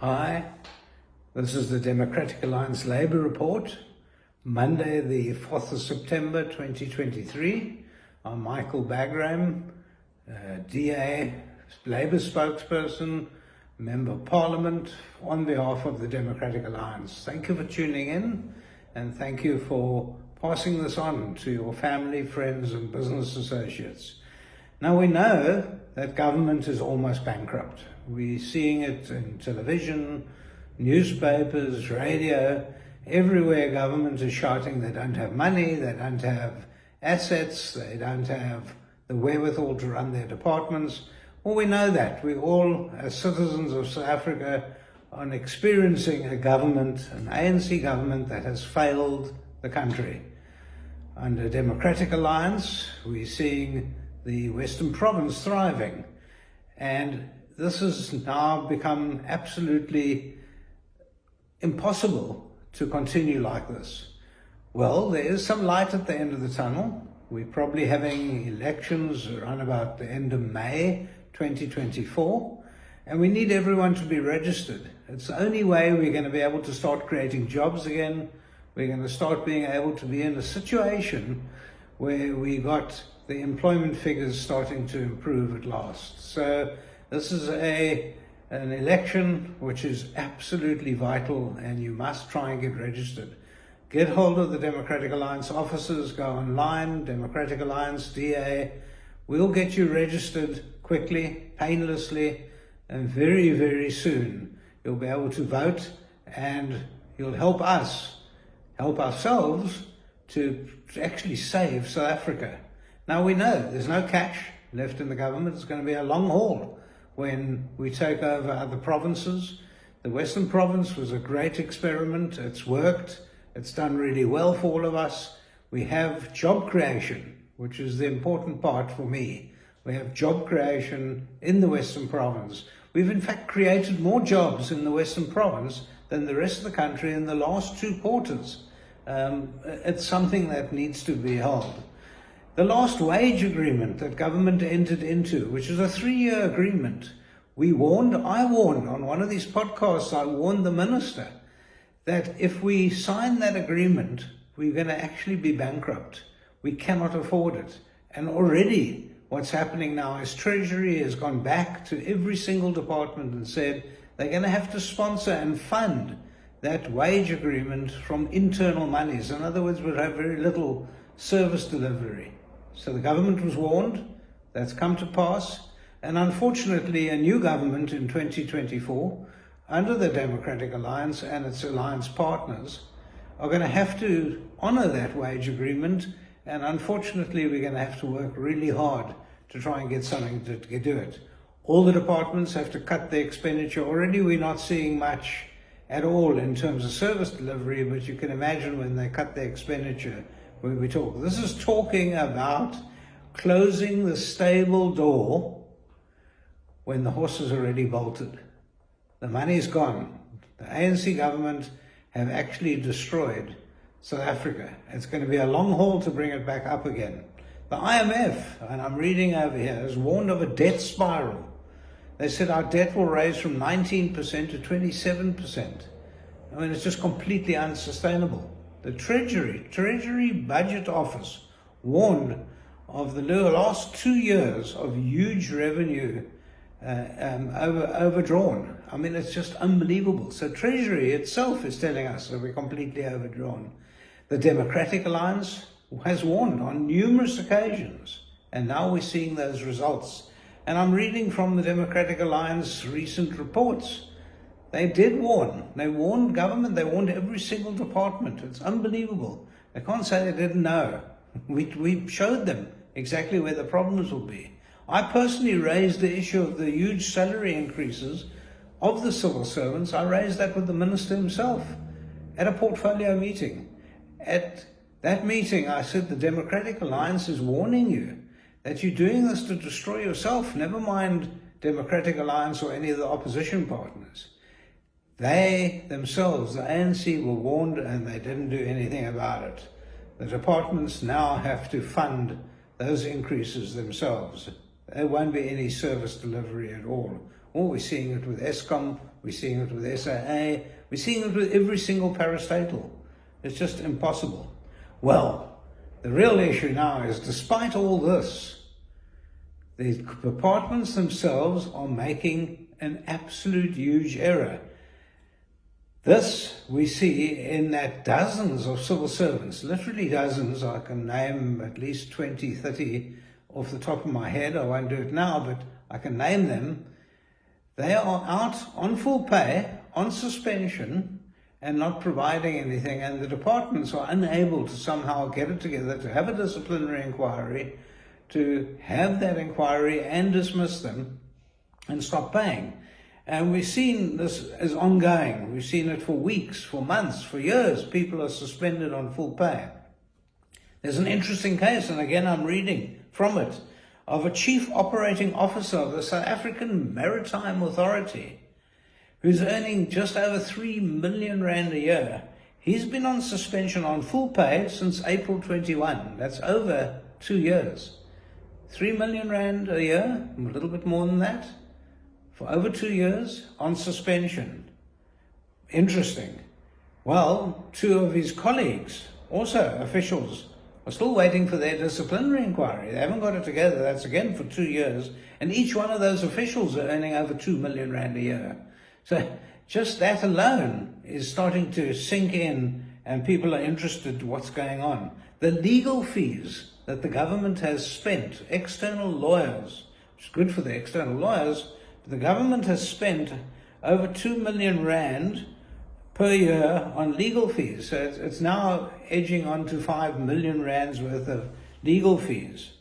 Hi, this is the Democratic Alliance Labour Report, Monday the 4th of September 2023. I'm Michael Bagram, DA, Labour spokesperson, Member of Parliament on behalf of the Democratic Alliance. Thank you for tuning in and thank you for passing this on to your family, friends and business associates. Now we know that government is almost bankrupt. We're seeing it in television, newspapers, radio, everywhere government is shouting they don't have money, they don't have assets, they don't have the wherewithal to run their departments. Well, we know that. We all, as citizens of South Africa, are experiencing a government, an ANC government that has failed the country. Under Democratic Alliance, we're seeing the Western Province thriving. And this has now become absolutely impossible to continue like this. Well, there is some light at the end of the tunnel. We're probably having elections around about the end of May 2024, and we need everyone to be registered. It's the only way we're going to be able to start creating jobs again. We're going to start being able to be in a situation where we got the employment figures starting to improve at last. So this is an election which is absolutely vital, and you must try and get registered. Get hold of the Democratic Alliance offices, go online, Democratic Alliance, DA. We'll get you registered quickly, painlessly, and very, very soon you'll be able to vote, and you'll help us, help ourselves to actually save South Africa. Now we know there's no cash left in the government. It's going to be a long haul when we take over other provinces. The Western Province was a great experiment. It's worked. It's done really well for all of us. We have job creation, which is the important part for me. We have job creation in the Western Province. We've in fact created more jobs in the Western Province than the rest of the country in the last 2 quarters. It's something that needs to be held. The last wage agreement that government entered into, which is a 3-year agreement, I warned on one of these podcasts, I warned the minister that if we sign that agreement, we're going to actually be bankrupt. We cannot afford it. And already what's happening now is Treasury has gone back to every single department and said they're going to have to sponsor and fund that wage agreement from internal monies. In other words, we'll have very little service delivery. So the government was warned, that's come to pass, and unfortunately a new government in 2024, under the Democratic Alliance and its alliance partners, are going to have to honour that wage agreement, and unfortunately we're going to have to work really hard to try and get something to do it. All the departments have to cut their expenditure. Already we're not seeing much at all in terms of service delivery, but you can imagine when they cut their expenditure, when we talk. This is talking about closing the stable door when the horse is already bolted. The money's gone. The ANC government have actually destroyed South Africa. It's going to be a long haul to bring it back up again. The IMF, and I'm reading over here, has warned of a debt spiral. They said our debt will raise from 19% to 27%. I mean, it's just completely unsustainable. The Treasury Budget Office warned of the last 2 years of huge revenue overdrawn. I mean, it's just unbelievable. So Treasury itself is telling us that we're completely overdrawn. The Democratic Alliance has warned on numerous occasions, and now we're seeing those results. And I'm reading from the Democratic Alliance recent reports. They did warn. They warned government. They warned every single department. It's unbelievable. They can't say they didn't know. We showed them exactly where the problems will be. I personally raised the issue of the huge salary increases of the civil servants. I raised that with the minister himself at a portfolio meeting. At that meeting, I said the Democratic Alliance is warning you that you're doing this to destroy yourself. Never mind Democratic Alliance or any of the opposition partners. They themselves, the ANC, were warned and they didn't do anything about it. The departments now have to fund those increases themselves. There won't be any service delivery at all or we're seeing it with Eskom, we're seeing it with SAA, we're seeing it with every single parastatal. It's just impossible. Well, the real issue now is, despite all this, the departments themselves are making an absolute huge error. This we see in that dozens of civil servants, literally dozens, I can name at least 20, 30 off the top of my head. I won't do it now, but I can name them. They are out on full pay, on suspension, and not providing anything, and the departments are unable to somehow get it together to have a disciplinary inquiry, to have that inquiry and dismiss them and stop paying. And we've seen this as ongoing. We've seen it for weeks, for months, for years. People are suspended on full pay. There's an interesting case, and again I'm reading from it, of a chief operating officer of the South African Maritime Authority who's earning just over 3 million rand a year. He's been on suspension on full pay since April 21. That's over 2 years. 3 million rand a year, a little bit more than that, for over 2 years on suspension. Interesting. Well, 2 of his colleagues, also officials, are still waiting for their disciplinary inquiry. They haven't got it together. That's again for 2 years. And each one of those officials are earning over 2 million rand a year. So just that alone is starting to sink in, and people are interested in what's going on. The legal fees that the government has spent, external lawyers, which is good for the external lawyers, but the government has spent over 2 million rand per year on legal fees. So it's now edging on to 5 million rands worth of legal fees.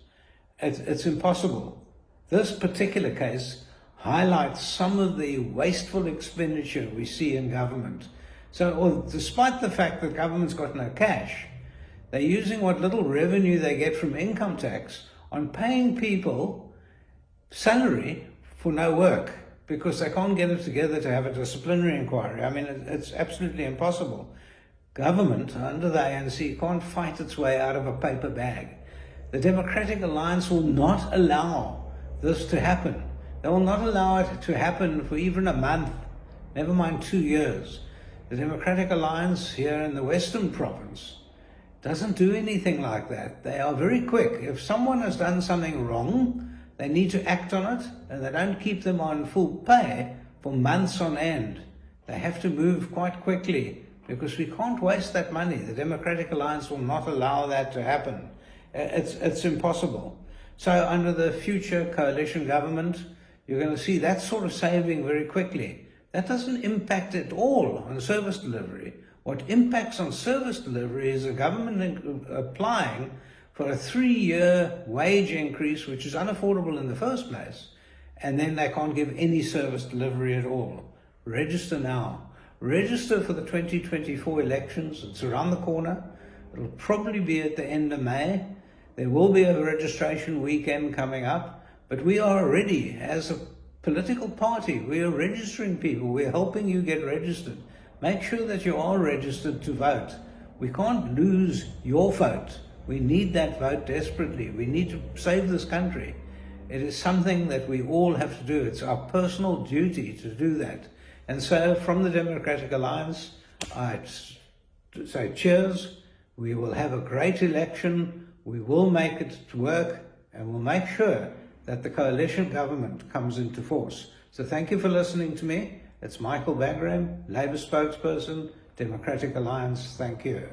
It's impossible. This particular case highlights some of the wasteful expenditure we see in government. So despite the fact that government's got no cash, they're using what little revenue they get from income tax on paying people salary for no work, because they can't get it together to have a disciplinary inquiry. I mean, it's absolutely impossible. Government, under the ANC, can't fight its way out of a paper bag. The Democratic Alliance will not allow this to happen. They will not allow it to happen for even a month, never mind 2 years. The Democratic Alliance here in the Western Province doesn't do anything like that. They are very quick. If someone has done something wrong, they need to act on it, and they don't keep them on full pay for months on end. They have to move quite quickly, because we can't waste that money. The Democratic Alliance will not allow that to happen. It's impossible. So under the future coalition government, you're going to see that sort of saving very quickly. That doesn't impact at all on service delivery. What impacts on service delivery is the government applying for a 3-year wage increase, which is unaffordable in the first place, and then they can't give any service delivery at all. Register now. Register for the 2024 elections. It's around the corner. It'll probably be at the end of May. There will be a registration weekend coming up, but we are already, as a political party, we are registering people. We're helping you get registered. Make sure that you are registered to vote. We can't lose your vote. We need that vote desperately. We need to save this country. It is something that we all have to do. It's our personal duty to do that. And so from the Democratic Alliance, I'd say cheers. We will have a great election. We will make it work, and we'll make sure that the coalition government comes into force. So thank you for listening to me. It's Michael Bagram, Labour spokesperson, Democratic Alliance. Thank you.